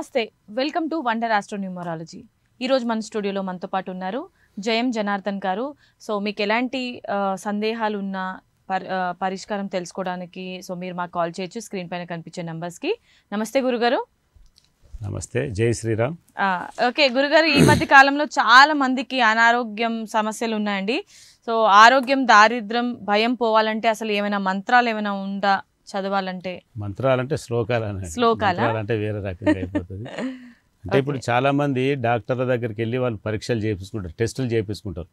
నమస్తే welcome to wonder astro numerology. ఈరోజు మన స్టూడియోలో మనతో పాటు ఉన్నారు జయం జనార్దన్ గారు. సో మీకు ఎలాంటి సందేహాలు ఉన్నా పరిష్కారం తెలుసుకోవడానికి సో మీరు మాకు కాల్ చేయొచ్చు స్క్రీన్ పైన కనిపించే నెంబర్స్కి. నమస్తే గురుగారు. నమస్తే, జై శ్రీరామ్. ఓకే గురుగారు, ఈ మధ్య కాలంలో చాలా మందికి అనారోగ్యం సమస్యలు ఉన్నాయండి. సో ఆరోగ్యం, దారిద్ర్యం, భయం పోవాలంటే అసలు ఏమైనా మంత్రాలు ఏమైనా ఉందా చదవాలంటే? మంత్రాలంటే శ్లోకాలంటే వేరే రకంగా అయిపోతుంది. అంటే ఇప్పుడు చాలా మంది డాక్టర్ల దగ్గరికి వెళ్ళి వాళ్ళు పరీక్షలు చేయించుకుంటారు, టెస్టులు చేయించుకుంటారు.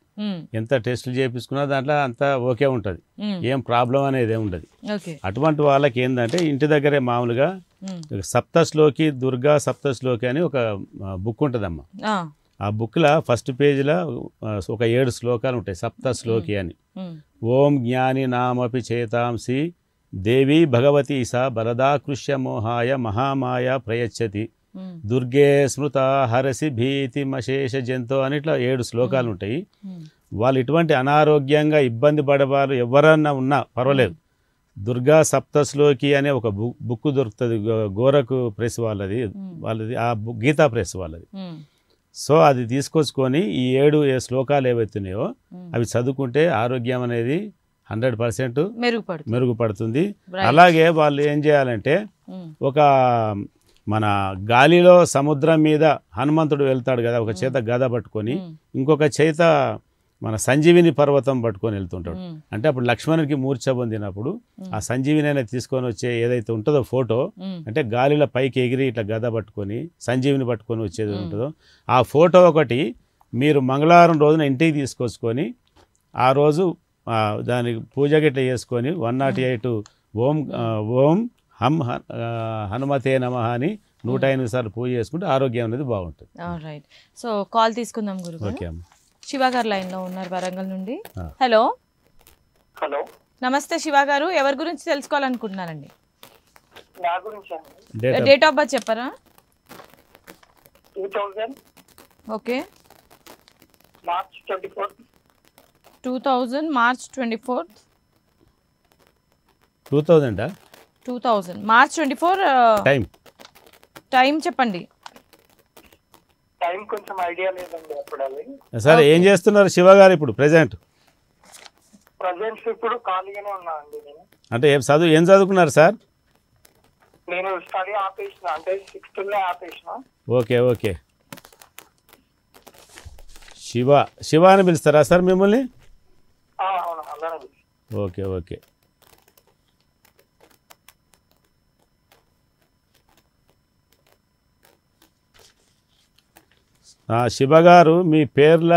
ఎంత టెస్టులు చేయించుకున్నా దాంట్లో అంతా ఓకే ఉంటుంది, ఏం ప్రాబ్లం అనేది ఏమి ఉండదు. అటువంటి వాళ్ళకి ఏంటంటే ఇంటి దగ్గరే మామూలుగా సప్తశ్లోకి, దుర్గా సప్తశ్లోకి అని ఒక బుక్ ఉంటుందమ్మా. ఆ బుక్లో ఫస్ట్ పేజీలో ఒక 7 శ్లోకాలు ఉంటాయి, సప్తశ్లోకి అని. ఓం జ్ఞాని నామపి చేతాంసి దేవి భగవతి సా బలదాకృష్య మోహాయ మహామాయ ప్రయచ్చతి దుర్గే స్మృత హరసి భీతి మశేష జంతో అని ఇట్లా 7 శ్లోకాలు ఉంటాయి. వాళ్ళు ఇటువంటి అనారోగ్యంగా ఇబ్బంది పడేవారు ఎవరన్నా ఉన్నా పర్వాలేదు, దుర్గా సప్తశ్లోకి అనే ఒక బుక్ దొరుకుతుంది, గోరకు ప్రెస్ వాళ్ళది ఆ గీతా ప్రెస్ వాళ్ళది. సో అది తీసుకొచ్చుకొని ఈ 7 శ్లోకాలు ఏవైతున్నాయో అవి చదువుకుంటే ఆరోగ్యం అనేది 100% మెరుగుపడుతుంది. అలాగే వాళ్ళు ఏం చేయాలంటే ఒక మన గాలిలో సముద్రం మీద హనుమంతుడు వెళ్తాడు కదా, ఒక చేత గద పట్టుకొని, ఇంకొక చేత మన సంజీవిని పర్వతం పట్టుకొని వెళ్తుంటాడు. అంటే అప్పుడు లక్ష్మణుడికి మూర్ఛ పొందినప్పుడు ఆ సంజీవిని అనేది తీసుకొని వచ్చే ఏదైతే ఉంటుందో ఫోటో, అంటే గాలిలో పైకి ఎగిరి ఇట్లా గద పట్టుకొని సంజీవిని పట్టుకొని వచ్చేది ఉంటుందో ఆ ఫోటో ఒకటి మీరు మంగళవారం రోజున ఇంటికి తీసుకొచ్చుకొని ఆ రోజు దానికి పూజ గిట్ల చేసుకొని 108 ఓం హం హనుమతే నమః అని 108 సార్లు పూజ చేసుకుంటే ఆరోగ్యం అనేది బాగుంటుంది. రైట్. సో కాల్ తీసుకుందాం గురు. ఓకే అమ్మ. శివ గారు లైన్ లో ఉన్నారు వరంగల్ నుండి. హలో. హలో, నమస్తే శివ గారు, ఎవరి గురించి తెలుసుకోవాలనుకుంటున్నారండి? నా గురించి. డేట్ ఆఫ్ బర్త్ చెప్పరా? 2000 okay. March 24. 2000 March 24. 2000 March 24. Time చెప్పండి. టైం కొంచెం ఐడియా లేదండి అప్పుడు. అది సరే, ఏం చేస్తున్నారు శివ గారు ఇప్పుడు ప్రెసెంట్? ఇప్పుడు ఖాళీగానే ఉన్నా అండి నేను. అంటే ఏం చదువుకున్నారు సార్? నేను స్టడీ ఆపేసిన, అంటే 6th ఆపేసిన. Okay okay. శివ అని పిలుస్తారా సార్ మిమ్మల్ని? అవును, అలానే. Okay okay. శివ గారు, మీ పేర్ల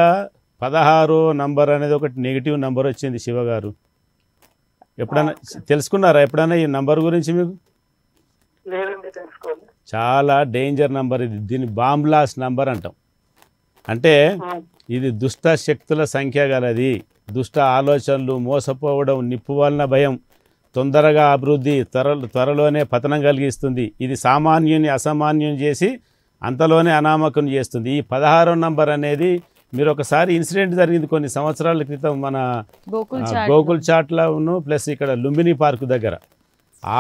16వ నంబర్ అనేది ఒకటి నెగిటివ్ నంబర్ వచ్చింది శివ గారు. ఎప్పుడైనా తెలుసుకున్నారా ఎప్పుడైనా ఈ నంబర్ గురించి మీకు? లేదండి, తెలుసుకోండి. చాలా డేంజర్ నంబర్ ఇది, దీన్ని బాంబ్ బ్లాస్ట్ నంబర్ అంటాం. అంటే ఇది దుష్ట శక్తుల సంఖ్య గలది. దుష్ట ఆలోచనలు, మోసపోవడం, నిప్పు వలన భయం, తొందరగా అభివృద్ధి, త్వరలోనే పతనం కలిగిస్తుంది. ఇది సామాన్యుని అసామాన్యం చేసి అంతలోనే అనామకం చేస్తుంది. ఈ 16వ నంబర్ అనేది మీరు ఒకసారి ఇన్సిడెంట్ జరిగింది కొన్ని సంవత్సరాల క్రితం మన గోకుల్ చాట్లను ప్లస్ ఇక్కడ లుంబిని పార్క్ దగ్గర.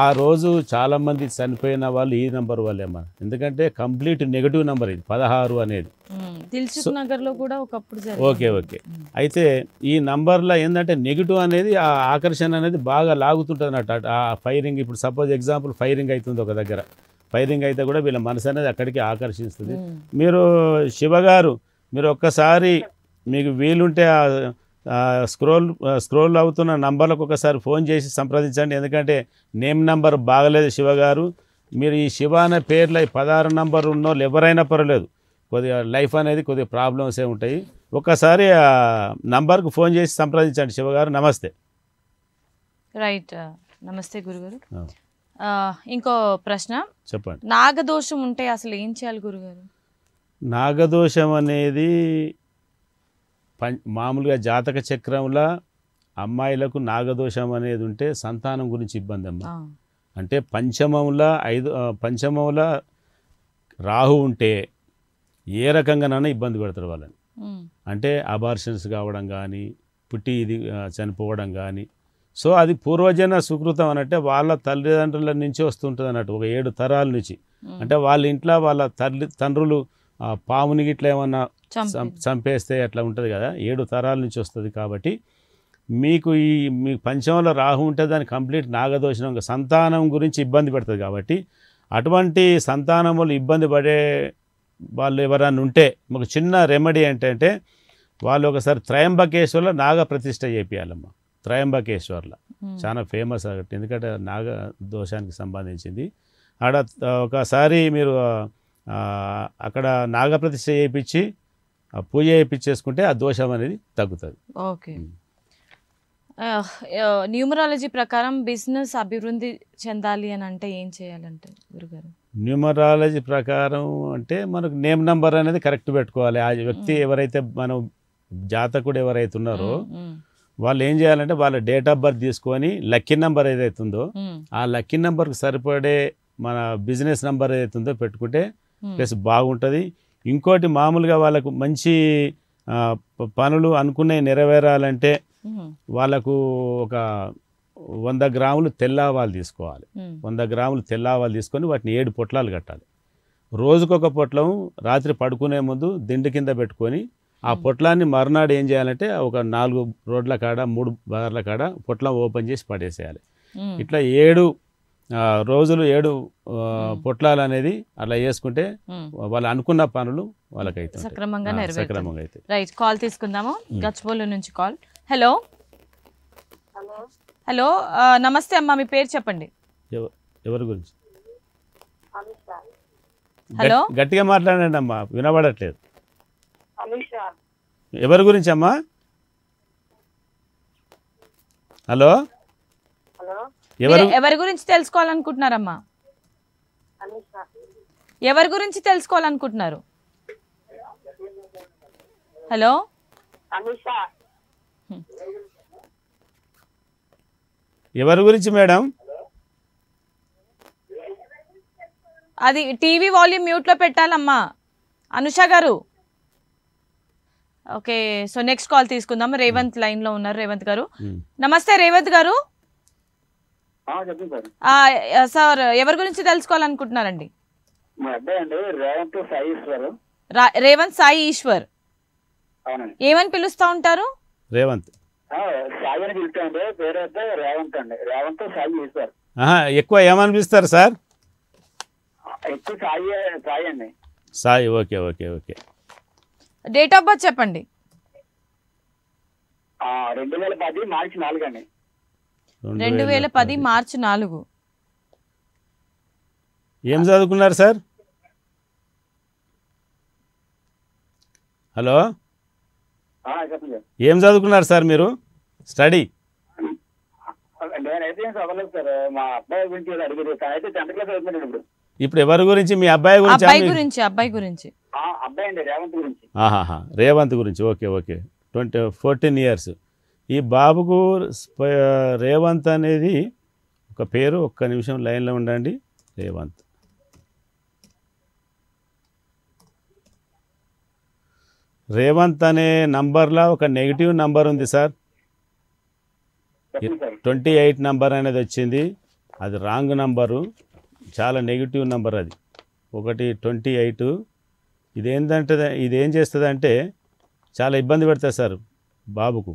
ఆ రోజు చాలామంది చనిపోయిన వాళ్ళు ఈ నంబర్ వాళ్ళే మన, ఎందుకంటే కంప్లీట్ నెగిటివ్ నెంబర్ ఇది 16 అనేది. Okay okay. అయితే ఈ నంబర్లో ఏంటంటే నెగిటివ్ అనేది ఆ ఆకర్షణ అనేది బాగా లాగుతుంటుంది అన్నట్టు. ఆ ఫైరింగ్, ఇప్పుడు సపోజ్ ఎగ్జాంపుల్ ఫైరింగ్ అవుతుంది ఒక దగ్గర, ఫైరింగ్ అయితే కూడా వీళ్ళ మనసు అనేది అక్కడికి ఆకర్షిస్తుంది. మీరు శివ గారు, మీరు ఒక్కసారి మీకు వీలుంటే స్క్రోల్ అవుతున్న నంబర్లకు ఒకసారి ఫోన్ చేసి సంప్రదించండి. ఎందుకంటే నేమ్ నంబర్ బాగలేదు శివ గారు. మీరు ఈ శివ అనే పేర్లో 16 నంబర్ ఉన్న వాళ్ళు ఎవరైనా పర్వాలేదు, కొద్దిగా లైఫ్ అనేది కొద్దిగా ప్రాబ్లమ్సే ఉంటాయి. ఒక్కసారి ఆ నంబర్కు ఫోన్ చేసి సంప్రదించండి శివ గారు. నమస్తే. రైట్. నమస్తే గురుగారు. ఇంకో ప్రశ్న చెప్పండి. నాగదోషం ఉంటే అసలు ఏం చేయాలి గురుగారు? నాగదోషం అనేది మామూలుగా జాతక చక్రంలో అమ్మాయిలకు నాగదోషం అనేది ఉంటే సంతానం గురించి ఇబ్బంది అమ్మ. అంటే పంచమంలో రాహు ఉంటే ఏ రకంగానైనా ఇబ్బంది పెడతారు వాళ్ళని. అంటే అబార్షన్స్ కావడం కానీ, పుట్టి ఇది చనిపోవడం కానీ. సో అది పూర్వజన సుకృతం అన్నట్టే, వాళ్ళ తల్లిదండ్రుల నుంచి వస్తుంటుంది అన్నట్టు, ఒక 7 తరాల నుంచి. అంటే వాళ్ళ ఇంట్లో వాళ్ళ తండ్రులు పాముని గిట్లా ఏమన్నా చంపి చంపేస్తే అట్లా ఉంటుంది కదా, 7 తరాల నుంచి వస్తుంది. కాబట్టి మీకు మీ పంచమంలో రాహు ఉంటే దాన్ని కంప్లీట్ నాగదోషణం, సంతానం గురించి ఇబ్బంది పెడుతుంది. కాబట్టి అటువంటి సంతానములు ఇబ్బంది పడే వాళ్ళు ఎవరైనా ఉంటే మాకు చిన్న రెమెడీ ఏంటంటే వాళ్ళు ఒకసారి త్రయంబకేశ్వర్లో నాగ ప్రతిష్ఠ చేపియాలమ్మ. త్రయంబకేశ్వర్లో చాలా ఫేమస్ అన్నట్టు, ఎందుకంటే నాగ దోషానికి సంబంధించింది. ఆడ ఒకసారి మీరు అక్కడ నాగప్రతిష్ఠ చేయించి పూజ చేయించేసుకుంటే ఆ దోషం అనేది తగ్గుతుంది. ఓకే. న్యూమరాలజీ ప్రకారం బిజినెస్ అభివృద్ధి చెందాలి అని అంటే ఏం చేయాలంటే గురుగారు? న్యూమరాలజీ ప్రకారం అంటే మనకు నేమ్ నంబర్ అనేది కరెక్ట్ పెట్టుకోవాలి. ఆ వ్యక్తి ఎవరైతే మనం జాతకుడు ఎవరైతే ఉన్నారో వాళ్ళు ఏం చేయాలంటే వాళ్ళ డేట్ ఆఫ్ బర్త్ తీసుకొని లక్కీ నెంబర్ ఏదైతే ఉందో ఆ లక్కీ నెంబర్కి సరిపడే మన బిజినెస్ నెంబర్ ఏదైతే ఉందో పెట్టుకుంటే ప్లస్ బాగుంటుంది. ఇంకోటి మామూలుగా వాళ్ళకు మంచి పనులు అనుకునే నెరవేరాలంటే వాళ్ళకు ఒక 100 గ్రాములు తెల్లావాలు తీసుకోవాలి. 100 గ్రాములు తెల్లావాలు తీసుకొని వాటిని 7 పొట్లాలు కట్టాలి. రోజుకొక పొట్లం రాత్రి పడుకునే ముందు దిండు కింద పెట్టుకొని ఆ పొట్లాన్ని మర్నాడు ఏం చేయాలంటే ఒక 4 రోడ్ల కాడ 3 బార్ల కాడ పొట్లం ఓపెన్ చేసి పడేసేయాలి. ఇట్లా 7 రోజులు 7 పొట్లాలు అనేది అలా వేసుకుంటే వాళ్ళు అనుకున్న పనులు వాళ్ళకైతే సక్రమంగా అయితే. రైట్, కాల్ తీసుకుందాము. గచ్చిబౌలి నుంచి కాల్. హలో హలో, నమస్తే అమ్మా, మీ పేరు చెప్పండి. ఎవరి గురించి? హలో, గట్టిగా మాట్లాడండి అమ్మా, వినబడట్లేదు. ఎవరి గురించి అమ్మా? హలో, ఎవరి గురించి తెలుసుకోవాలనుకుంటున్నారమ్మా? ఎవరి గురించి తెలుసుకోవాలనుకుంటున్నారు? హలో, ఎవరి గురించి మేడం? అది టీవీ వాల్యూమ్ మ్యూట్లో పెట్టాలమ్మా అనుష గారు. ఓకే, సో నెక్స్ట్ కాల్ తీసుకుందాం. రేవంత్ లైన్ లో ఉన్నారు. రేవంత్ గారు నమస్తే. రేవంత్ గారు సార్, ఎవరి గురించి తెలుసుకోవాలనుకుంటున్నారండి? రేవంత్ సాయి ఈశ్వర్. ఏమని పిలుస్తా ఉంటారు? రేవంత్. ఎక్కువ ఏమనిపిస్తారు sir? Sai. Okay okay okay. Date of birth చెప్పండి. 2010 మార్చి 4 అండి. 2010 మార్చి 4. ఏం చదువుకున్నారు సార్? హలో, ఏం చదువుకున్నారు సార్ మీరు? స్టడీ? నేనైతే ఏం చదవలేదు సార్. మా అబ్బాయి గురించి అడిగారు. అయితే 10th క్లాస్ చదువుతున్నాడు ఇప్పుడు. ఇప్పుడు ఎవరి గురించి? మీ అబ్బాయి గురించి? అబ్బాయి గురించి. అబ్బాయి అండి, రేవంత్ గురించి. రేవంత్ గురించి. Okay okay. 14 years. ఈ బాబుకు రేవంత్ అనేది ఒక పేరు. ఒక్క నిమిషం లైన్లో ఉండండి. రేవంత్. రేవంత్ అనే నంబర్లో ఒక నెగిటివ్ నంబర్ ఉంది సార్. 28 నంబర్ అనేది వచ్చింది. అది రాంగ్ నంబరు, చాలా నెగిటివ్ నంబర్ అది. 28. ఇదేం చేస్తుంది అంటే చాలా ఇబ్బంది పెడతాయి సార్ బాబుకు.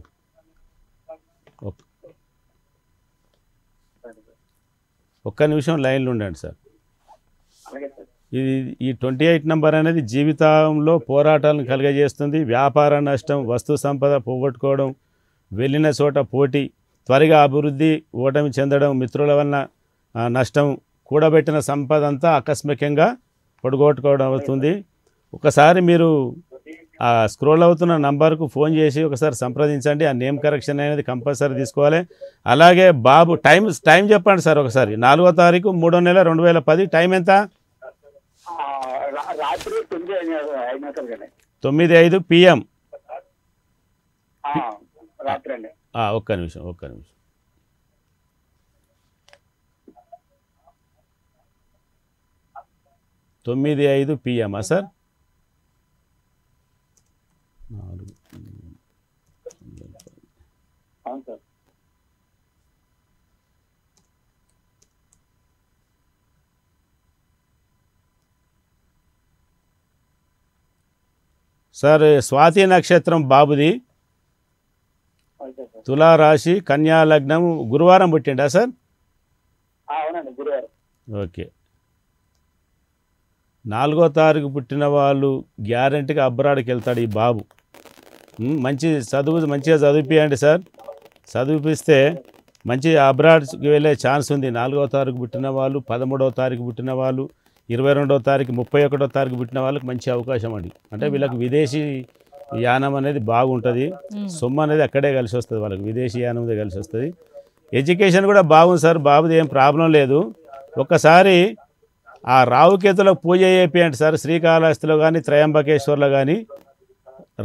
ఒక్క నిమిషం లైన్లో ఉండండి సార్. ఈ 28 నంబర్ అనేది జీవితంలో పోరాటాలను కలుగజేస్తుంది. వ్యాపార నష్టం, వస్తు సంపద పోగొట్టుకోవడం, వెళ్ళిన చోట పోటీ, త్వరగా అభివృద్ధి, ఓటమి చెందడం, మిత్రుల వలన నష్టం, కూడబెట్టిన సంపద అంతా ఆకస్మికంగా పొడగొట్టుకోవడం అవుతుంది. ఒకసారి మీరు ఆ స్క్రోల్ అవుతున్న నంబర్కు ఫోన్ చేసి ఒకసారి సంప్రదించండి. ఆ నేమ్ కరెక్షన్ అనేది కంపల్సరీ తీసుకోవాలి. అలాగే బాబు టైం చెప్పండి సార్ ఒకసారి. 4వ తారీఖు 3వ నెల 2010. టైం ఎంత? 9:05 PM. ఒక్క నిమిషం. 9:05 PM సార్? 4. సార్ స్వాతి నక్షత్రం బాబుది, ఓకే సార్. తులా రాశి, కన్యా లగ్నం, గురువారం పుట్టిండా సార్? అవునండి, గురువారం. ఓకే. 4వ తారీఖు పుట్టిన వాళ్ళు గ్యారెంటీగా అబ్రాడ్కి వెళ్తాడు ఈ బాబు. మంచి చదువు మంచిగా చదివిపియండి సార్. చదివిపిస్తే మంచి అబ్రాడ్కి వెళ్ళే ఛాన్స్ ఉంది. 4వ తారీఖు పుట్టిన వాళ్ళు, 13వ తారీఖు పుట్టిన వాళ్ళు, 22వ తారీఖు, 31వ తారీఖు పుట్టిన వాళ్ళకి మంచి అవకాశం అండి. అంటే వీళ్ళకి విదేశీ యానం అనేది బాగుంటుంది. సొమ్ము అనేది అక్కడే కలిసి వస్తుంది వాళ్ళకి, విదేశీ యానం అనేది కలిసి వస్తుంది. ఎడ్యుకేషన్ కూడా బాగుంది సార్, బాబుది ఏం ప్రాబ్లం లేదు. ఒక్కసారి ఆ రావుకేతులకు పూజ చేయండి సార్. శ్రీకాళహస్తిలో కానీ త్రయంబకేశ్వర్లో కానీ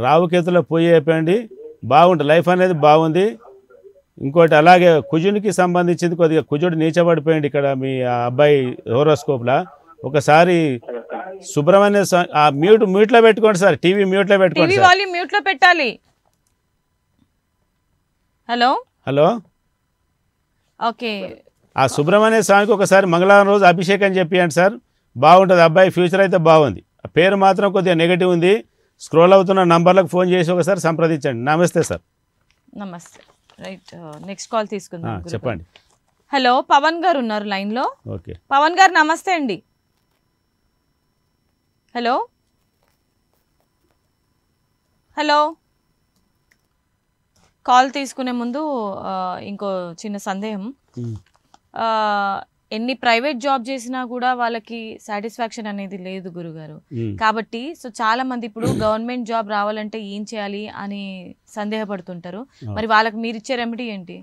రావుకేతులకు పూజ చేయండి, బాగుంటుంది. లైఫ్ అనేది బాగుంది. ఇంకోటి అలాగే కుజునికి సంబంధించింది కొద్దిగా కుజుడు నీచబడిపోయింది ఇక్కడ మీ అబ్బాయి హోరోస్కోప్లో. ఒకసారి సుబ్రహ్మణ్య ఆ మ్యూట్లో పెట్టుకోండి సార్, టీవీ మ్యూట్లో పెట్టుకోండి సార్. వాల్యూమ్ మ్యూట్లో పెట్టాలి. Hello hello, okay. ఆ సుబ్రహ్మణ్య స్వామికి ఒకసారి మంగళవారం రోజు అభిషేకం చెప్పియండి సార్, బాగుంటుంది. అబ్బాయి ఫ్యూచర్ అయితే బాగుంది. పేరు మాత్రం కొద్దిగా నెగిటివ్ ఉంది. స్క్రోల్ అవుతున్న నంబర్లకు ఫోన్ చేసి ఒకసారి సంప్రదించండి. నమస్తే సార్. నమస్తే. రైట్, నెక్స్ట్ కాల్ తీసుకుందాం. చెప్పండి. హలో, పవన్ గారు ఉన్నారు లైన్లో. ఓకే, పవన్ గారు నమస్తే అండి. హలో హలో, కాల్ తీసుకునే ముందు ఇంకో చిన్న సందేహం. ఎన్ని ప్రైవేట్ జాబ్ చేసినా కూడా వాళ్ళకి సాటిస్ఫాక్షన్ అనేది లేదు గురుగారు. కాబట్టి సో చాలా మంది ఇప్పుడు గవర్నమెంట్ జాబ్ రావాలంటే ఏం చేయాలి అని సందేహపడుతుంటారు. మరి వాళ్ళకి మీరు ఇచ్చే రెమెడీ ఏంటి?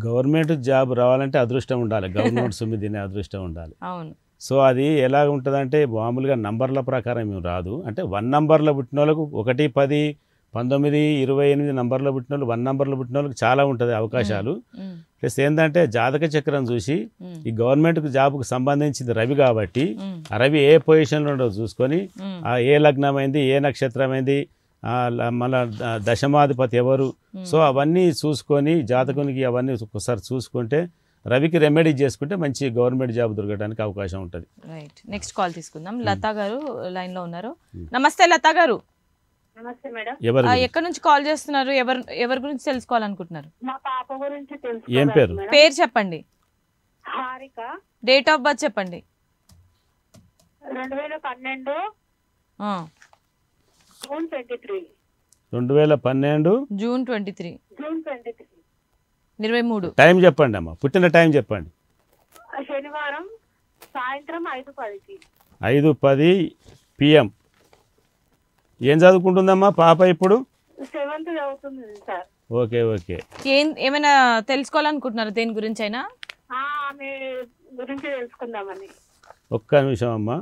గవర్నమెంట్ జాబ్ రావాలంటే అదృష్టం ఉండాలి, గవర్నమెంట్ సొమ్ము తినే అదృష్టం ఉండాలి. అవును. సో అది ఎలా ఉంటుందంటే మామూలుగా నంబర్ల ప్రకారం ఏం రాదు. అంటే 1 నంబర్లో పుట్టిన వాళ్ళకు 1, 10, 19, 28 నంబర్లో పుట్టిన వాళ్ళు, 1 నంబర్లో పుట్టిన వాళ్ళకి చాలా ఉంటుంది అవకాశాలు. ప్లస్ ఏంటంటే జాతక చక్రం చూసి ఈ గవర్నమెంట్ జాబ్కు సంబంధించింది రవి కాబట్టి ఆ రవి ఏ పొజిషన్లో ఉండో చూసుకొని ఆ ఏ లగ్నమైంది, ఏ నక్షత్రమైంది, మళ్ళా దశమాధిపతి ఎవరు, సో అవన్నీ చూసుకొని జాతకునికి అవన్నీ ఒకసారి చూసుకుంటే రవికి రెమెడీ చేసుకుంటే మంచి గవర్నమెంట్ జాబ్ దొరకడానికి అవకాశం ఉంటుంది. రైట్, నెక్స్ట్ కాల్ తీసుకుందాం. లతా గారు లైన్లో ఉన్నారు. నమస్తే లతా గారు. నమస్తే మేడం. ఎక్కడి నుంచి కాల్ చేస్తున్నారు? ఎవరి గురించి తెలుసుకోవాలనుకుంటున్నారు? మా పాప గురించి ఏం పేరు? పేరు చెప్పండి. హారిక. డేట్ ఆఫ్ బర్త్ చెప్పండి. 2012 జూన్ 23. 2012 జూన్ 23. 23. టైం చెప్పండి అమ్మా, పుట్టిన టైం చెప్పండి. శనివారం సాయంత్రం 5:10కి. 5:10 PM. ఏం చదువుకుంటుందమ్మా పాప ఇప్పుడు? 7th చదువుతుంది సార్. Okay okay. ఏమైనా తెలుసుకోవాలనుకుంటున్నారు దేని గురించి అయినా? ఆమె గురించి తెలుసుకుందామని. ఒక్క నిమిషం అమ్మా.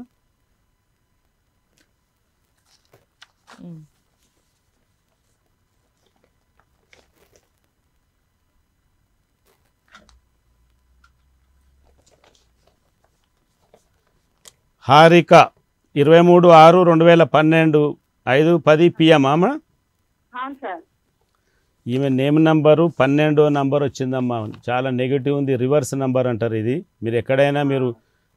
హారిక 23/6/2012 5:10 PM అమ్మా. అవును సార్. ఈమె నేమ్ నంబరు 12వ నంబర్ వచ్చిందమ్మా. చాలా నెగిటివ్ ఉంది, రివర్స్ నంబర్ అంటారు ఇది. మీరు ఎక్కడైనా మీరు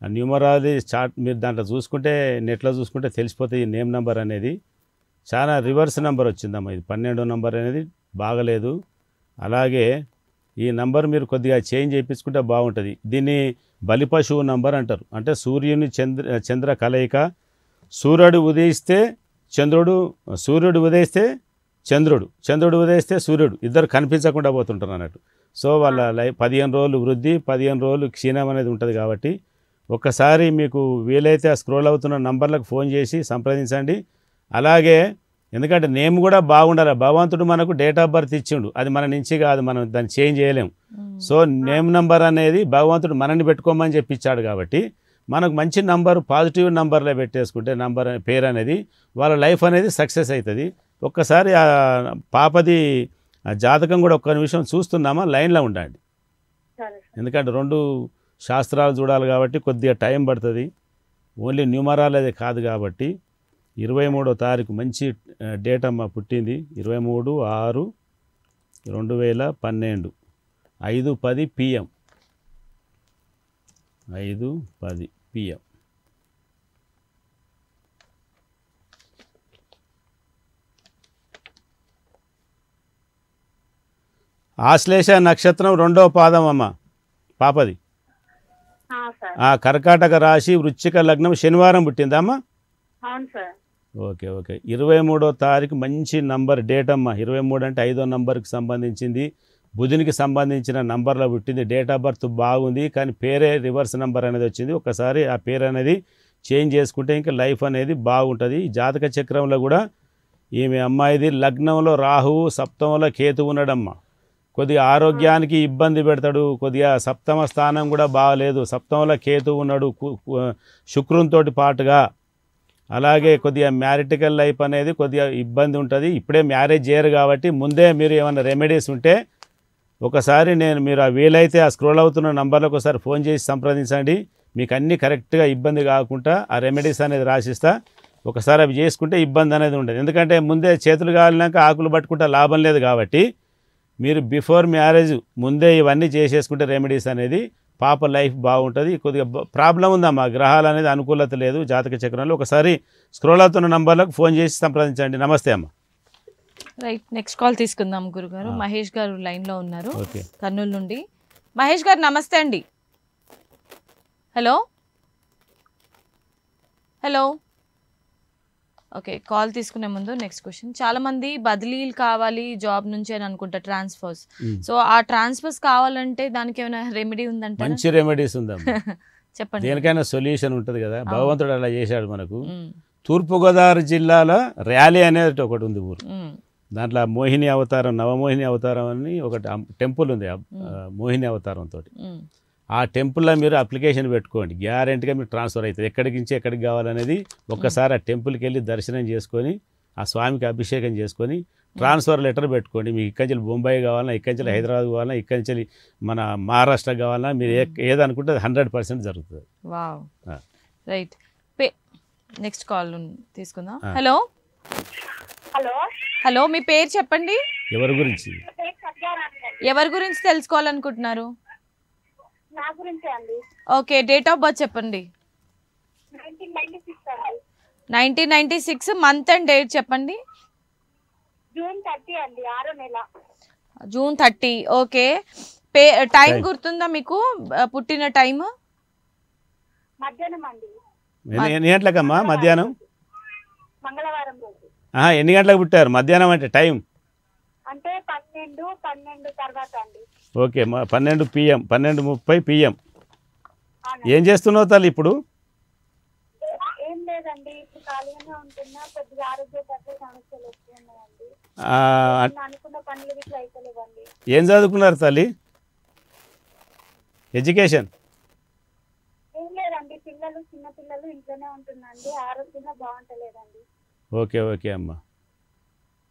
న్యూమరాలజీ చార్ట్ మీరు దాంట్లో చూసుకుంటే, నెట్లో చూసుకుంటే తెలిసిపోతుంది ఈ నేమ్ నంబర్ అనేది. చాలా రివర్స్ నంబర్ వచ్చిందమ్మా ఇది. 12వ నంబర్ అనేది బాగలేదు. అలాగే ఈ నంబర్ మీరు కొద్దిగా చేంజ్ చేయించుకుంటే బాగుంటుంది. దీన్ని బలిపశువు నంబర్ అంటారు. అంటే సూర్యుని చంద్ర కలయిక. సూర్యుడు ఉదయిస్తే చంద్రుడు, సూర్యుడు ఉదయిస్తే చంద్రుడు, చంద్రుడు ఉదయిస్తే సూర్యుడు, ఇద్దరు కనిపించకుండా పోతుంటారు అన్నట్టు. సో వాళ్ళ 15 రోజులు వృద్ధి, 15 రోజులు క్షీణం అనేది ఉంటుంది. కాబట్టి ఒక్కసారి మీకు వీలైతే ఆ స్క్రోల్ అవుతున్న నంబర్లకు ఫోన్ చేసి సంప్రదించండి. అలాగే ఎందుకంటే నేమ్ కూడా బాగుండాలి. భగవంతుడు మనకు డేట్ ఆఫ్ బర్త్ ఇచ్చిండు, అది మన నుంచి కాదు, మనం దాన్ని చేంజ్ చేయలేము. సో నేమ్ నంబర్ అనేది భగవంతుడు మనల్ని పెట్టుకోమని చెప్పి ఇచ్చాడు. కాబట్టి మనకు మంచి నంబర్, పాజిటివ్ నంబర్లో పెట్టేసుకుంటే నంబర్ పేరు అనేది వాళ్ళ లైఫ్ అనేది సక్సెస్ అవుతుంది. ఒక్కసారి ఆ పాపది జాతకం కూడా ఒక్క నిమిషం చూస్తున్నామా, లైన్లో ఉండండి. ఎందుకంటే 2 శాస్త్రాలు చూడాలి కాబట్టి కొద్దిగా టైం పడుతుంది. ఓన్లీ న్యూమరాలజీ కాదు కాబట్టి 23వ తారీఖు మంచి డేట్ అమ్మ పుట్టింది. 23/6/2012 5:10 PM. 5:10 PM. ఆశ్లేష నక్షత్రం 2వ పాదం అమ్మ పాపది. సార్. కర్కాటక రాశి, వృశ్చిక లగ్నం, శనివారం పుట్టిందమ్మా. అవును సార్. Okay okay. 23వ తారీఖు మంచి నంబర్ డేట్ అమ్మ. 23 అంటే 5వ నంబర్కి సంబంధించింది, బుధునికి సంబంధించిన నంబర్లో పుట్టింది. డేట్ ఆఫ్ బర్త్ బాగుంది, కానీ పేరే రివర్స్ నంబర్ అనేది వచ్చింది. ఒకసారి ఆ పేరు అనేది చేంజ్ చేసుకుంటే ఇంకా లైఫ్ అనేది బాగుంటుంది. జాతక చక్రంలో కూడా ఈమె అమ్మాయిది లగ్నంలో రాహువు, సప్తమంలో కేతువు ఉన్నాడమ్మ. కొద్దిగా ఆరోగ్యానికి ఇబ్బంది పెడతాడు, కొద్దిగా సప్తమ స్థానం కూడా బాగలేదు, సప్తమంలో కేతువు ఉన్నాడు శుక్రునితో పాటుగా. అలాగే కొద్దిగా మ్యారిటికల్ లైఫ్ అనేది కొద్దిగా ఇబ్బంది ఉంటుంది. ఇప్పుడే మ్యారేజ్ చేయరు కాబట్టి ముందే మీరు ఏమైనా రెమెడీస్ ఉంటే ఒకసారి మీరు వీలైతే ఆ స్క్రోల్ అవుతున్న నంబర్లకు ఒకసారి ఫోన్ చేసి సంప్రదించండి. మీకు అన్నీ కరెక్ట్గా ఇబ్బంది కాకుండా ఆ రెమెడీస్ అనేది రాసిస్తా. ఒకసారి అవి చేసుకుంటే ఇబ్బంది అనేది ఉండదు. ఎందుకంటే ముందే చేతులు కాలినాక ఆకులు పట్టుకుంటే లాభం లేదు కాబట్టి మీరు బిఫోర్ మ్యారేజ్ ముందే ఇవన్నీ చేసేసుకుంటే రెమెడీస్ అనేది పాప లైఫ్ బాగుంటుంది. కొద్దిగా ప్రాబ్లం ఉందమ్మా, గ్రహాలు అనేది అనుకూలత లేదు జాతక చక్రంలో. ఒకసారి స్క్రోల్ అవుతున్న నంబర్లకు ఫోన్ చేసి సంప్రదించండి. నమస్తే అమ్మ. రైట్, నెక్స్ట్ కాల్ తీసుకుందాం గురుగారు. మహేష్ గారు లైన్లో ఉన్నారు ఓకే, కర్నూలు నుండి. మహేష్ గారు నమస్తే అండి. Hello hello. ఓకే, కాల్ తీసుకునే ముందు నెక్స్ట్ క్వశ్చన్. చాలా మంది బదిలీలు కావాలి జాబ్ నుంచి అని అనుకుంటారు, ట్రాన్స్ఫర్స్. సో ఆ ట్రాన్స్ఫర్స్ కావాలంటే దానికి ఏమైనా రెమెడీ ఉందంటే? మంచి రెమెడీస్ ఉందమ్మా. చెప్పండి. దేనికైనా సొల్యూషన్ ఉంటుంది కదా, భగవంతుడు అలా చేశాడు మనకు. తూర్పుగోదావరి జిల్లాలో ర్యాలీ అనేది ఒకటి ఉంది ఊరు. దాంట్లో మోహిని అవతారం, నవమోహిని అవతారం అని ఒక టెంపుల్ ఉంది, మోహిని అవతారంతో. ఆ టెంపుల్లో మీరు అప్లికేషన్ పెట్టుకోండి, గ్యారెంటీగా మీకు ట్రాన్స్ఫర్ అవుతుంది. ఎక్కడికి నుంచి ఎక్కడికి కావాలనేది ఒక్కసారి ఆ టెంపుల్కి వెళ్ళి దర్శనం చేసుకొని ఆ స్వామికి అభిషేకం చేసుకొని ట్రాన్స్ఫర్ లెటర్ పెట్టుకోండి. మీకు ఇక్కడి నుంచి బొంబాయి కావాలన్నా, ఇక్కడి నుంచి హైదరాబాద్ కావాలన్నా, ఇక్కడి నుంచి మన మహారాష్ట్ర కావాలన్నా, మీరు ఏదనుకుంటే 100% జరుగుతుంది. Wow, right. నెక్స్ట్ కాల్ తీసుకుందాం. Hello hello. హలో, మీ పేరు చెప్పండి. ఎవరి గురించి తెలుసుకోవాలనుకుంటున్నారు? నా గురించే అండి. ఓకే, డేట్ ఆఫ్ బర్త్ చెప్పండి. 1996 అండి. 1996 మంత్ అండ్ డేట్ చెప్పండి. జూన్ 30 అండి, 6వ నెల. జూన్ 30. ఓకే, టైం గుర్తుందా మీకు? పుట్టిన టైం? మధ్యాహ్నం అండి. ఎన్ని గంటలకమ్మా? మధ్యాహ్నం. మంగళవారం రోజు. ఎన్ని గంటలకు పుట్టారు? మధ్యాహ్నం అంటే టైం అంటే 12 తర్వాత అండి. Okay, 12 PM, 12:30 PM. ఏం చేస్తున్నావు తల్లి ఇప్పుడు? ఏం లేదండి, ఇప్పుడు ఖాళీగానే ఉంటున్నా. కొద్దిగా ఆరోగ్యపరంగా సమస్యలు వస్తున్నాయండి. అనుకున్న పనులు ఇట్లా అయితలేవండి. ఏం చదువుకున్నారు తల్లి? ఎడ్యుకేషన్? ఏం లేదండి, చిన్న పిల్లలు ఇంట్లోనే ఉంటున్నాండి. ఆరోగ్యంగా బాగుంటలేదండి. ఓకే ఓకే అమ్మ.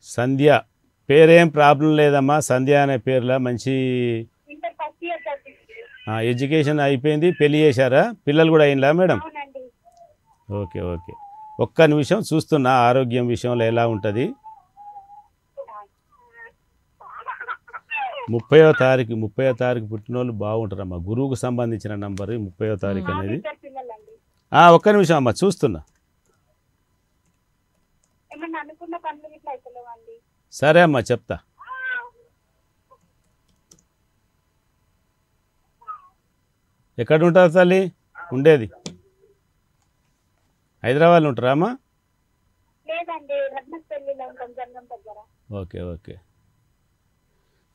సంధ్య పేరేం ప్రాబ్లం లేదమ్మా. సంధ్య అనే పేరులో మంచి ఇంటర్ ఫస్ట్ ఇయర్ చదువుతుంది. ఎడ్యుకేషన్ అయిపోయింది. పెళ్లి చేశారా? పిల్లలు కూడా అయినలా మేడం? అవునండి. Okay okay. ఒక్క నిమిషం చూస్తున్నా ఆరోగ్యం విషయంలో ఎలా ఉంటుంది. 30వ తారీఖు పుట్టిన వాళ్ళు బాగుంటారమ్మా. గురువుకు సంబంధించిన నంబర్ 30వ తారీఖు అనేది. పిల్లలండి. ఒక్క నిమిషం అమ్మ చూస్తున్నా. ఏమన్నా అనుకున్న పనులు ఇట్లా అయితలేవండి. సరే అమ్మా చెప్తా. ఎక్కడ ఉంటారు తల్లి? ఉండేది హైదరాబాద్లో ఉంటారా అమ్మా? లేదండి, రత్నపల్లిలో ఉంటాం, జంగం దగ్గర. Okay okay.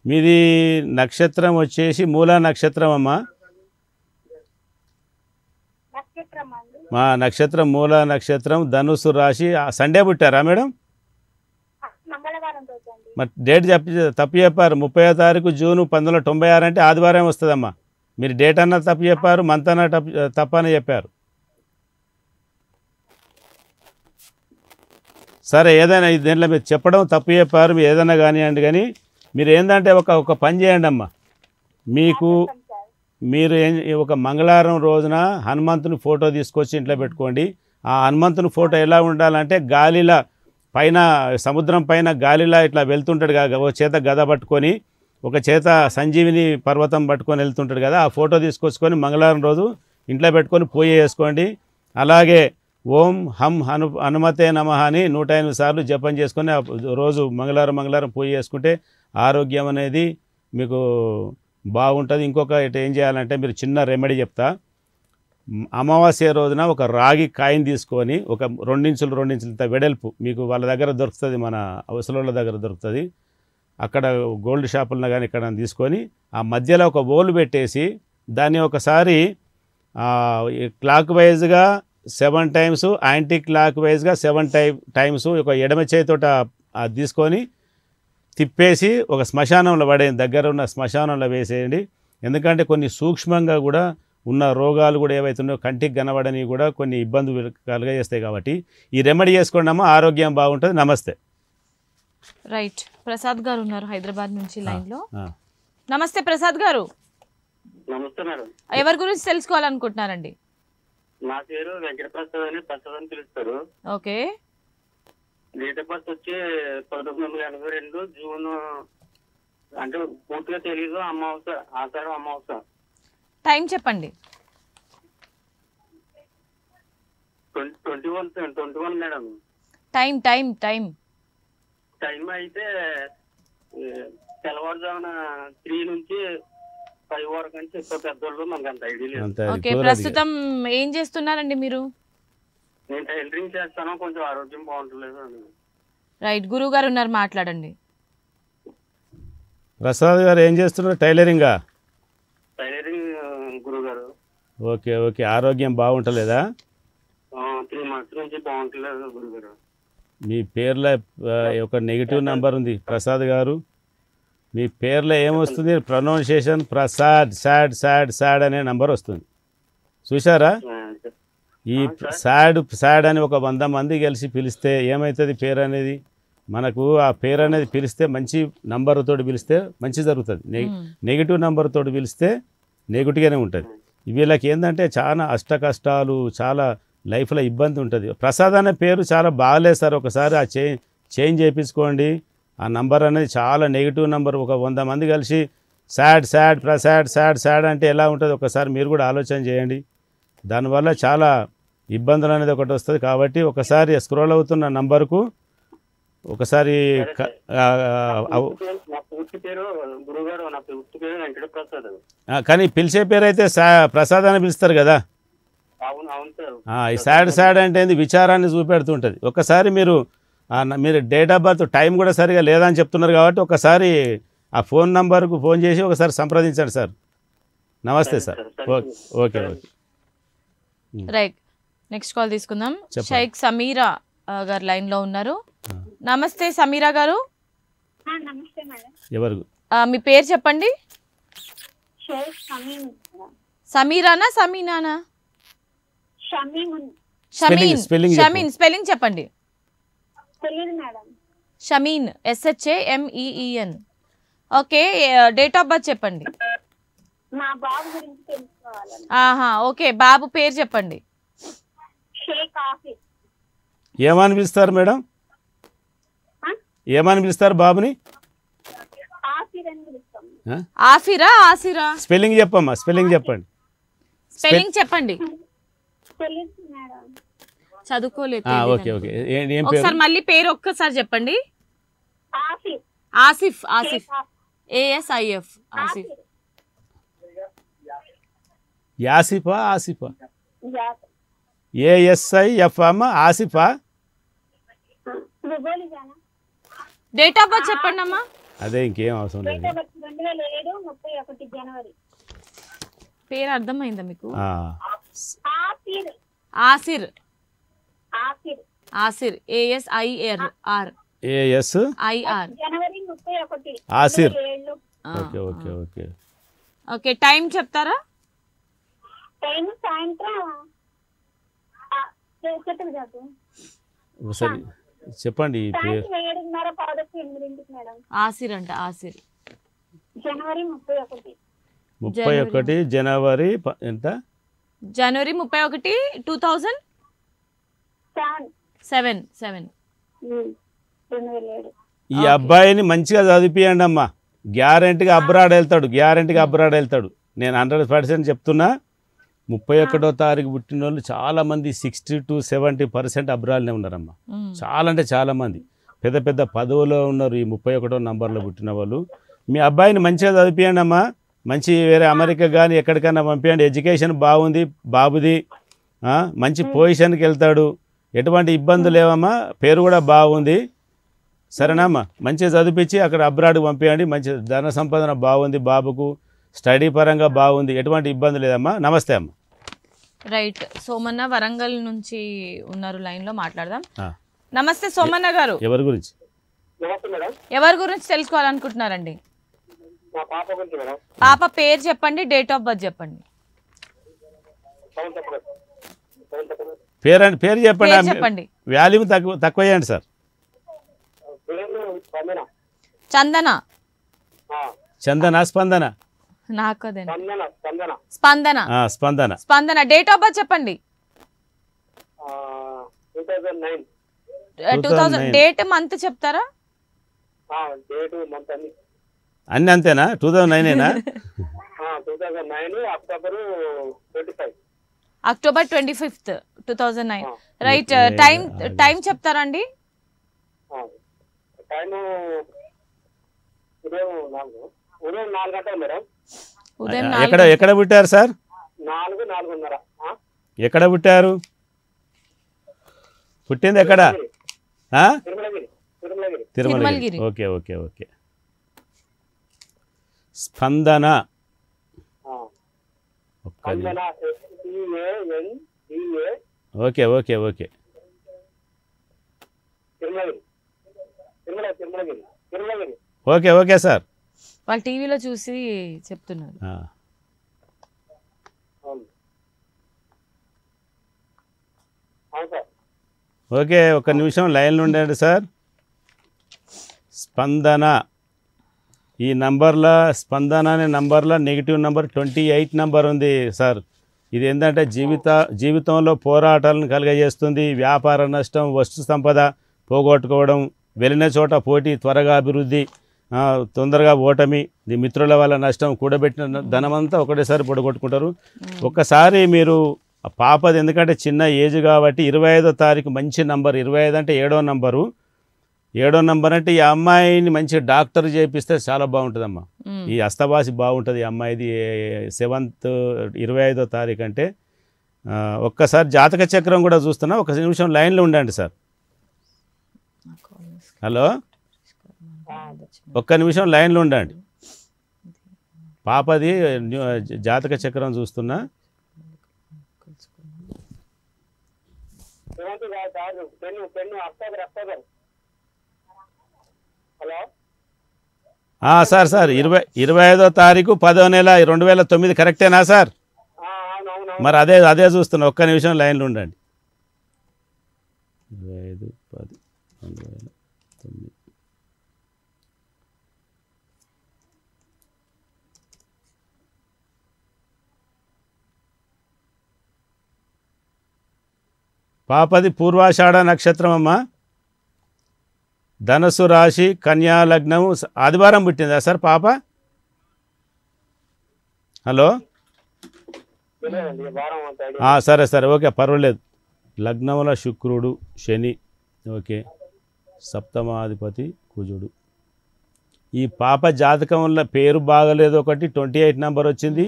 మీది నక్షత్రం వచ్చేసి మూలా నక్షత్రం అమ్మా. నక్షత్రం అండి. మా నక్షత్రం మూలా నక్షత్రం, ధనుసు రాశి. సండే పుట్టారా మేడం? మంగళవారం రోజు అండి. మరి డేట్ తప్పు చెప్పారు. 30వ తారీఖు జూన్ 1996 అంటే ఆదివారం వస్తుందమ్మా. మీరు డేట్ అన్నా తప్పు చెప్పారు, మంత్ అన్నా తప్పని చెప్పారు. సరే, ఏదైనా దీంట్లో మీరు చెప్పడం తప్పు చెప్పారు, మీరు ఏదైనా కానివ్వండి. కానీ మీరు ఏంటంటే ఒక పని చేయండి అమ్మా. మీరు ఒక మంగళవారం రోజున హనుమంతుని ఫోటో తీసుకొచ్చి ఇంట్లో పెట్టుకోండి. ఆ హనుమంతుని ఫోటో ఎలా ఉండాలంటే గాలిలా పైన, సముద్రం పైన గాలిలా ఇట్లా వెళ్తుంటాడు కదా, ఒక చేత గద పట్టుకొని, ఒక చేత సంజీవిని పర్వతం పట్టుకొని వెళ్తుంటాడు కదా, ఆ ఫోటో తీసుకొచ్చుకొని మంగళవారం రోజు ఇంట్లో పెట్టుకొని పూజ చేసుకోండి. అలాగే ఓం హం హనుమతే నమః అని 108 సార్లు జపం చేసుకొని రోజు మంగళవారం పూజ చేసుకుంటే ఆరోగ్యం అనేది మీకు బాగుంటుంది. ఇంకొక ఏం చేయాలంటే మీరు చిన్న రెమెడీ చెప్తా. అమావాస్య రోజున ఒక రాగి కాయిన్ తీసుకొని ఒక 2 ఇంచులు 2 ఇంచులంత వెడల్పు మీకు వాళ్ళ దగ్గర దొరుకుతుంది, మన అవసరాల దగ్గర దొరుకుతుంది, అక్కడ గోల్డ్ షాపులను కానీ ఇక్కడ తీసుకొని ఆ మధ్యలో ఒక ఓలు పెట్టేసి దాన్ని ఒకసారి క్లాక్ వైజ్గా 7 టైమ్స్, యాంటీ క్లాక్ వైజ్గా 7 టైమ్స్ ఒక ఎడమ చేతితోట అది తీసుకొని తిప్పేసి ఒక శ్మశానంలో పడేయండి, దగ్గర ఉన్న శ్మశానంలో వేసేయండి. ఎందుకంటే కొన్ని సూక్ష్మంగా కూడా ఉన్న రోగాలు కూడా ఏవైతున్నాయో కంటికి కనబడని కూడా కొన్ని ఇబ్బందులు కలుగజేస్తాయి. కాబట్టి ఈ రెమెడీ చేసుకోండి అమ్మా, ఆరోగ్యం బాగుంటుంది. నమస్తే. రైట్, ప్రసాద్ గారు ఉన్నారు హైదరాబాద్ నుంచి లైన్ లో. నమస్తే ప్రసాద్ గారు. నమస్తే మేడం. ఎవరి గురించి తెలుసుకోవాలనుకుంటున్నారండి? నా పేరు వెంకట ప్రసాద్ అని పిలుస్తారు. ఓకే. డేట్ ఆఫ్ బర్త్ వచ్చి 1982 జూన్, అంటే పూర్తిగా తెలీదు, అమావాస్య, ఆషాఢం అమావాస్య. టైం చెప్పండి. 21 madam. Time time time time అయితే తెల్లవారుజామున 3 నుంచి 5 వరకు అని చెప్పే పెద్దోళ్ళు, మనకు అంత ఐడియా లేదు. ఓకే, ప్రస్తుతం ఏం చేస్తున్నారండి మీరు? నేను టైలరింగ్ చేస్తాను, కొంచెం ఆరోగ్యం బాగుంటలేదు అని. రైట్, గురువు గారు ఉన్నారు, మాట్లాడండి. ప్రసాద్ గారు ఏం చేస్తున్నారు? టైలరింగా? టైలరింగ్ గురువు గారు. Okay okay. ఆరోగ్యం బాగుంటలేదా? 3 మంత్స్ నుంచి బాగుంటలేదు గురువు గారు. మీ పేర్లో ఒక నెగిటివ్ నెంబర్ ఉంది ప్రసాద్ గారు. మీ పేర్లో ఏమొస్తుంది? Pronunciation Prasad, sad sad sad అనే నెంబర్ వస్తుంది, చూసారా? ఈ సాడ్ అని ఒక 100 మంది కలిసి పిలిస్తే ఏమవుతుంది? పేరు అనేది మనకు ఆ పేరు అనేది పిలిస్తే మంచి నంబర్తో పిలిస్తే మంచి జరుగుతుంది, నెగిటివ్ నెంబర్తో పిలిస్తే నెగిటివ్గానే ఉంటుంది. వీళ్ళకి ఏంటంటే చాలా అష్ట కష్టాలు, చాలా లైఫ్లో ఇబ్బంది ఉంటుంది. ప్రసాద్ అనే పేరు చాలా బాగాలేదు సార్, ఒకసారి ఆ చేంజ్ చేయించుకోండి. ఆ నంబర్ అనేది చాలా నెగిటివ్ నెంబర్. ఒక 100 మంది కలిసి sad sad Prasad sad sad అంటే ఎలా ఉంటుంది? ఒకసారి మీరు కూడా ఆలోచన చేయండి. దానివల్ల చాలా ఇబ్బందులు అనేది ఒకటి వస్తుంది. కాబట్టి ఒకసారి స్క్రోల్ అవుతున్న నంబర్కు ఒకసారి కానీ పిలిచే పేరు అయితే ప్రసాద్ అని పిలుస్తారు కదా. ఈ సాడ్ సాడ్ అంటే ఏంది? విచారాన్ని చూపెడుతుంటుంది. ఒకసారి మీరు డేట్ ఆఫ్ బర్త్ టైం కూడా సరిగా లేదని చెప్తున్నారు కాబట్టి ఒకసారి ఆ ఫోన్ నంబర్కు ఫోన్ చేసి ఒకసారి సంప్రదించండి సార్. నమస్తే sir. Okay okay okay. Right, next call తీసుకుందాం. షేక్ సమీరా గారు లైన్ లో ఉన్నారు. నమస్తే సమీరా గారు. నమస్తే మేడం. ఎవరు? మీ పేరు చెప్పండి. సమీరానా సమీనానా? షమీన్. స్పెల్లింగ్ చెప్పండి. Shamin, SHAMEEN. Okay, date of birth చెప్పండి. మా బాబు గురించి తెలుసుకోవాలని. ఓకే, బాబు పేరు చెప్పండి. షేక్ ఆఫీర్. ఏమని పిలుస్తారు మేడం? ఏమని పిలుస్తారు బాబుని? ఆఫీర్ అని పిలుస్తాం. ఆఫీరా ఆసిరా? స్పెల్లింగ్ చెప్పమ్మా, స్పెల్లింగ్ చెప్పండి. స్పెల్లింగ్ చెప్పండి. తెలుసు మేడం. చదువుకోలేదు. Okay okay. ఏం పేరు? ఒకసారి మళ్ళీ పేరు ఒక్కసారి చెప్పండి. Aafir. Asif. Asif, ASIF. Asif. Yasifa Asifa? Yes. ASIF అమ్మ. ఆసిఫా? డేట్ ఆఫ్ బర్త్ చెప్పండి అమ్మా. అదే, ఇంకేం అవసరం లేదు. 2007 31 జనవరి. పేరు అర్థమైందా మీకు? ఆఫీర్. ఆసిర్. ఆఫీర్. ఆసిర్, ASIR. ASIR. జనవరి 31. Asir. Okay okay okay okay, time చెప్తారా? టైం సాయంత్రం ఒకసారి చెప్పండి. సాయంత్రం 7:30 మేడం. ఆసిర్ అంట. ఆసిర్. జనవరి 31. 31 జనవరి ఎంత? జనవరి 31 2007. ఈ అబ్బాయిని మంచిగా చదివిపియండి అమ్మా. గ్యారెంటీగా అబ్రాడ్ వెళ్తాడు. నేను 100% చెప్తున్నా. 31వ తారీఖు పుట్టిన వాళ్ళు చాలామంది 60 to 70% అబ్రాడ్నే ఉన్నారమ్మా. చాలా అంటే చాలామంది పెద్ద పెద్ద పదవులో ఉన్నారు ఈ 31వ నంబర్లో పుట్టిన వాళ్ళు. మీ అబ్బాయిని మంచిగా చదివించండి అమ్మా, మంచి వేరే అమెరికా కానీ ఎక్కడికైనా పంపించండి. ఎడ్యుకేషన్ బాగుంది బాబుది, మంచి పొజిషన్కి వెళ్తాడు, ఎటువంటి ఇబ్బందులు లేవమ్మా, పేరు కూడా బాగుంది. సరేనమ్మా, మంచిగా చదివించి అక్కడ అబ్రాడ్కి పంపించండి. మంచి ధన సంపాదన బాగుంది బాబుకు, స్టడీ పరంగా బాగుంది, ఎటువంటి ఇబ్బంది లేదమ్మా. నమస్తే అమ్మా. రైట్. సోమన్న వరంగల్ నుంచి ఉన్నారు, లైన్ లో మాట్లాడదాం. ఆ. నమస్తే సోమన్న గారు. ఎవరి గురించి? నమస్తే మేడం. ఎవరి గురించి తెలుసుకోవాలనుకుంటున్నారండి? మా పాప గురించి మేడం. పాప పేరు చెప్పండి, డేట్ ఆఫ్ బర్త్ చెప్పండి. పేరు పేరు చెప్పండి. చెప్పండి. వాల్యూమ్ తక్కువ చేయండి సార్. చందన, చందన, స్పందన? నాకు అదే స్పందన. స్పందన. స్పందన. స్పందన డేట్ ఆఫ్ బర్త్ చెప్పండి. 2009. 2000 డేట్ మంత్ చెప్తారా? డేట్ మంత్ అన్ని అన్ని అంతేనా? 2009 2009 October 25. October 25th 2009. Right. Time చెప్తారండి? టైము ఉదయం 4 గంటలు మేడం. ఉదయం ఎక్కడ పుట్టారు సార్? 4:30. ఎక్కడ పుట్టారు? పుట్టింది ఎక్కడ? Tirumalagiri. Okay okay okay. Spandana. Okay okay okay. Okay okay sir. వాళ్ళు టీవీలో చూసి చెప్తున్నారు. ఓకే, ఒక నిమిషం లైన్లో ఉండండి సార్. స్పందన, ఈ నంబర్లో స్పందన అనే నంబర్లో నెగిటివ్ నంబర్ 28 నంబర్ ఉంది సార్. ఇది ఏంటంటే జీవితంలో పోరాటాలను కలుగజేస్తుంది. వ్యాపార నష్టం, వస్తు సంపద పోగొట్టుకోవడం, వెళ్ళిన చోట పోటీ, త్వరగా అభివృద్ధి, తొందరగా ఓటమి, ఇది మిత్రుల వల్ల నష్టం, కూడబెట్టిన ధనమంతా ఒకటేసారి పొడగొట్టుకుంటారు. ఒక్కసారి మీరు పాపది, ఎందుకంటే చిన్న ఏజ్ కాబట్టి 25వ తారీఖు మంచి నంబర్, 25 అంటే 7వ నంబరు. 7వ నంబర్ అంటే ఈ అమ్మాయిని మంచి డాక్టర్ చేపిస్తే చాలా బాగుంటుందమ్మా. ఈ అస్తవాసి బాగుంటుంది ఈ అమ్మాయిది. 7th 25వ తారీఖు అంటే ఒక్కసారి జాతక చక్రం కూడా చూస్తున్నా. ఒక నిమిషం లైన్లో ఉండండి సార్. హలో, ఒక్క నిమిషం లైన్లో ఉండండి. పాపది జాతక చక్రం చూస్తున్నా. సార్ 25వ తారీఖు 10వ నెల 2009 కరెక్టేనా సార్? మరి అదే చూస్తున్నా. ఒక్క నిమిషం లైన్లో ఉండండి. 25/10/2009. పాపది పూర్వాషాఢ నక్షత్రం అమ్మా. ధనస్సు రాశి, కన్యా లగ్నం. ఆదివారం పుట్టిందా సార్ పాప? హలో, సరే సరే ఓకే, పర్వాలేదు. లగ్నంలో శుక్రుడు, శని. ఓకే, సప్తమాధిపతి కుజుడు. ఈ పాప జాతకంలో పేరు బాగలేదు, ఒకటి 28 నంబర్ వచ్చింది.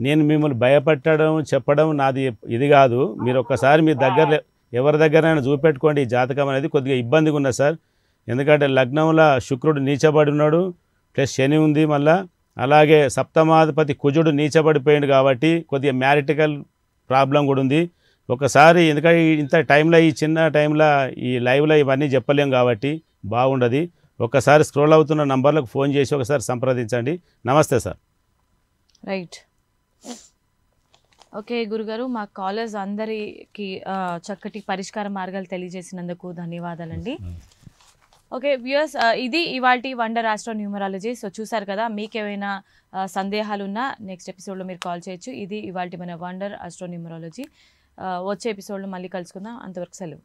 నేను మిమ్మల్ని భయపెట్టడం చెప్పడం నాది ఇది కాదు. మీరు ఒక్కసారి మీ దగ్గర ఎవరి దగ్గరైనా చూపెట్టుకోండి. ఈ జాతకం అనేది కొద్దిగా ఇబ్బందిగా ఉన్నది సార్. ఎందుకంటే లగ్నంలో శుక్రుడు నీచబడి ఉన్నాడు, ప్లస్ శని ఉంది, మళ్ళా అలాగే సప్తమాధిపతి కుజుడు నీచబడిపోయింది కాబట్టి కొద్దిగా మ్యారిటికల్ ప్రాబ్లం కూడా ఉంది. ఒకసారి ఎందుకంటే ఇంత టైంలో, ఈ చిన్న టైంలో ఈ లైవ్లో ఇవన్నీ చెప్పలేం కాబట్టి బాగుండదు. ఒకసారి స్క్రోల్ అవుతున్న నంబర్లకు ఫోన్ చేసి ఒకసారి సంప్రదించండి. నమస్తే సార్. రైట్. ఓకే గురుగారు, మా కాలర్స్ అందరికీ చక్కటి పరిష్కార మార్గాలు తెలియజేసినందుకు ధన్యవాదాలండి. ఓకే వ్యూయర్స్, ఇది ఇవాల్టి వండర్ ఆస్ట్రో న్యూమరాలజీ. సో చూసారు కదా, మీకు ఏమైనా సందేహాలు ఉన్నా నెక్స్ట్ ఎపిసోడ్లో మీరు కాల్ చేయొచ్చు. ఇది ఇవాల్టి మన వండర్ ఆస్ట్రో న్యూమరాలజీ. వచ్చే ఎపిసోడ్లో మళ్ళీ కలుసుకుందాం. అంతవరకు సెలవు.